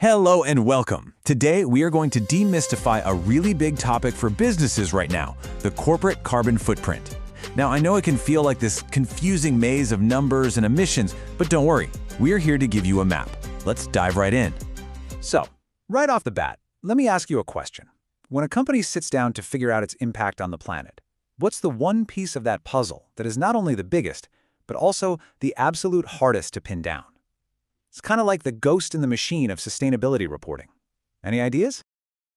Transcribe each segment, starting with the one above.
Hello and welcome. Today, we are going to demystify a really big topic for businesses right now, the corporate carbon footprint. Now, I know it can feel like this confusing maze of numbers and emissions, but don't worry, we're here to give you a map. Let's dive right in. So, right off the bat, let me ask you a question. When a company sits down to figure out its impact on the planet, what's the one piece of that puzzle that is not only the biggest, but also the absolute hardest to pin down? It's kind of like the ghost in the machine of sustainability reporting. Any ideas?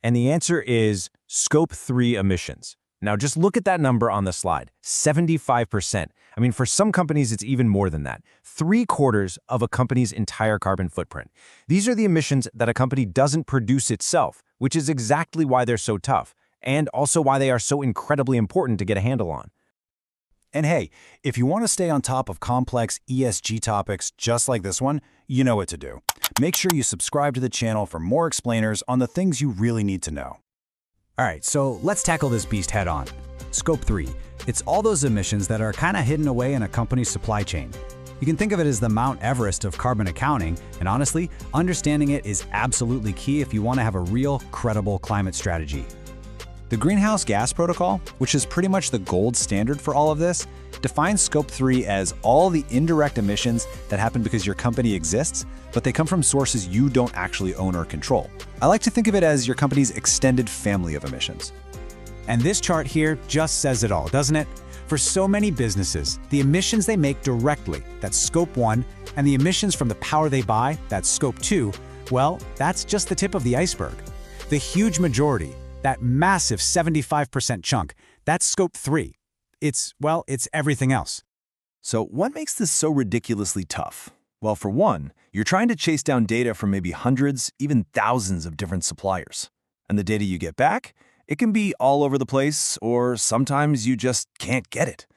And the answer is Scope 3 emissions. Now, just look at that number on the slide, 75%. I mean, for some companies, it's even more than that. 3/4 of a company's entire carbon footprint. These are the emissions that a company doesn't produce itself, which is exactly why they're so tough, and also why they are so incredibly important to get a handle on. And hey, if you want to stay on top of complex ESG topics just like this one, you know what to do. Make sure you subscribe to the channel for more explainers on the things you really need to know. All right, so let's tackle this beast head on. Scope 3. It's all those emissions that are kind of hidden away in a company's supply chain. You can think of it as the Mount Everest of carbon accounting, and honestly, understanding it is absolutely key if you want to have a real, credible climate strategy. The Greenhouse Gas Protocol, which is pretty much the gold standard for all of this, defines Scope 3 as all the indirect emissions that happen because your company exists, but they come from sources you don't actually own or control. I like to think of it as your company's extended family of emissions. And this chart here just says it all, doesn't it? For so many businesses, the emissions they make directly, that's Scope 1, and the emissions from the power they buy, that's Scope 2, well, that's just the tip of the iceberg. The huge majority, that massive 75% chunk, that's Scope 3. It's everything else. So what makes this so ridiculously tough? Well, for one, you're trying to chase down data from maybe hundreds, even thousands of different suppliers. And the data you get back, it can be all over the place, or sometimes you just can't get it.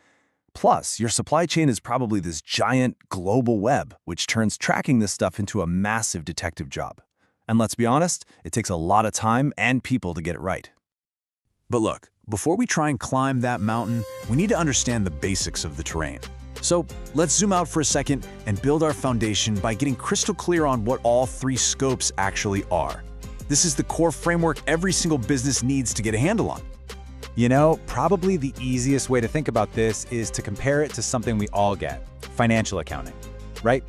Plus, your supply chain is probably this giant global web, which turns tracking this stuff into a massive detective job. And let's be honest, it takes a lot of time and people to get it right. But look, before we try and climb that mountain, we need to understand the basics of the terrain. So let's zoom out for a second and build our foundation by getting crystal clear on what all three scopes actually are. This is the core framework every single business needs to get a handle on. You know, probably the easiest way to think about this is to compare it to something we all get, financial accounting, right?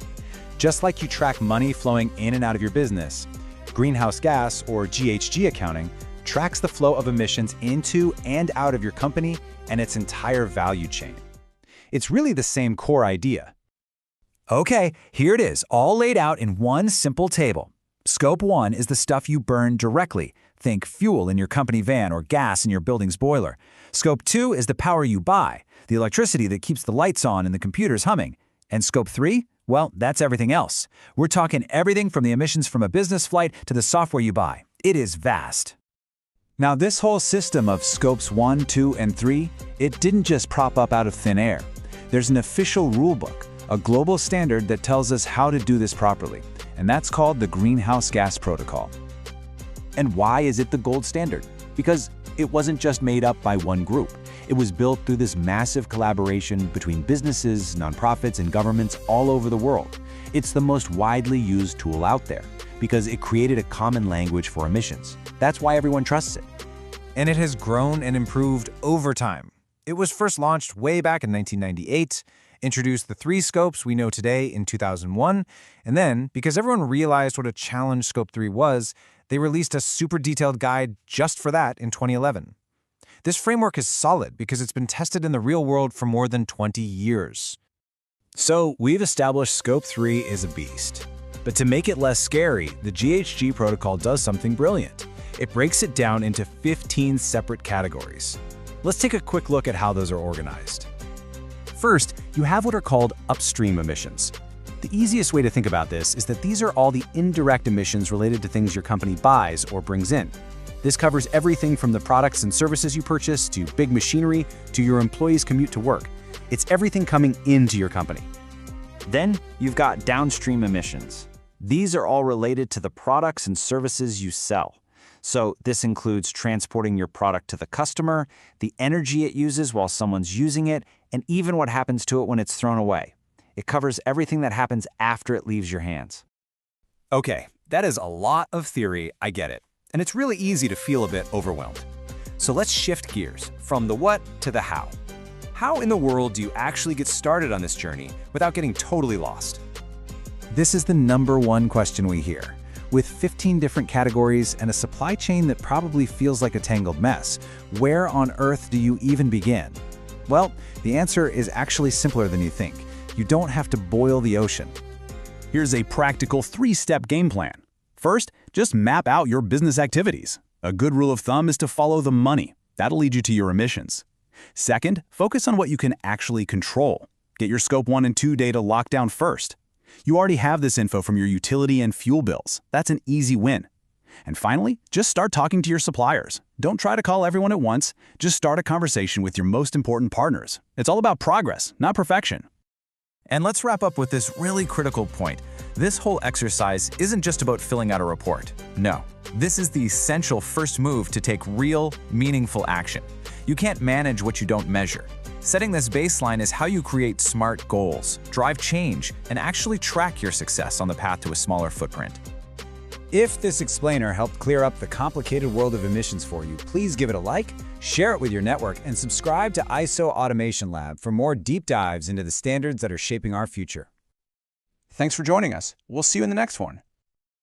Just like you track money flowing in and out of your business, greenhouse gas, or GHG accounting, tracks the flow of emissions into and out of your company and its entire value chain. It's really the same core idea. Okay, here it is, all laid out in one simple table. Scope 1 is the stuff you burn directly. Think fuel in your company van or gas in your building's boiler. Scope 2 is the power you buy, the electricity that keeps the lights on and the computers humming. And Scope 3? Well, that's everything else. We're talking everything from the emissions from a business flight to the software you buy. It is vast. Now, this whole system of Scopes 1, 2, and 3, it didn't just prop up out of thin air. There's an official rulebook, a global standard that tells us how to do this properly, and that's called the Greenhouse Gas Protocol. And why is it the gold standard? Because it wasn't just made up by one group. It was built through this massive collaboration between businesses, nonprofits, and governments all over the world. It's the most widely used tool out there because it created a common language for emissions. That's why everyone trusts it. And it has grown and improved over time. It was first launched way back in 1998, introduced the 3 scopes we know today in 2001, and then, because everyone realized what a challenge Scope 3 was, they released a super detailed guide just for that in 2011. This framework is solid because it's been tested in the real world for more than 20 years. So we've established Scope 3 is a beast. But to make it less scary, the GHG Protocol does something brilliant. It breaks it down into 15 separate categories. Let's take a quick look at how those are organized. First, you have what are called upstream emissions. The easiest way to think about this is that these are all the indirect emissions related to things your company buys or brings in. This covers everything from the products and services you purchase to big machinery to your employees' commute to work. It's everything coming into your company. Then you've got downstream emissions. These are all related to the products and services you sell. So this includes transporting your product to the customer, the energy it uses while someone's using it, and even what happens to it when it's thrown away. It covers everything that happens after it leaves your hands. Okay, That is a lot of theory, I get it. And it's really easy to feel a bit overwhelmed. So let's shift gears from the what to the how. How in the world do you actually get started on this journey without getting totally lost? This is the #1 question we hear. With 15 different categories and a supply chain that probably feels like a tangled mess, where on earth do you even begin? Well, the answer is actually simpler than you think. You don't have to boil the ocean. Here's a practical 3-step game plan. First, just map out your business activities. A good rule of thumb is to follow the money. That'll lead you to your emissions. Second, focus on what you can actually control. Get your Scope 1 and 2 data locked down first. You already have this info from your utility and fuel bills. That's an easy win. And finally, just start talking to your suppliers. Don't try to call everyone at once. Just start a conversation with your most important partners. It's all about progress, not perfection. And let's wrap up with this really critical point. This whole exercise isn't just about filling out a report. No, this is the essential first move to take real, meaningful action. You can't manage what you don't measure. Setting this baseline is how you create smart goals, drive change, and actually track your success on the path to a smaller footprint. If this explainer helped clear up the complicated world of emissions for you, please give it a like, share it with your network, and subscribe to ISO Automation Lab for more deep dives into the standards that are shaping our future. Thanks for joining us. We'll see you in the next one.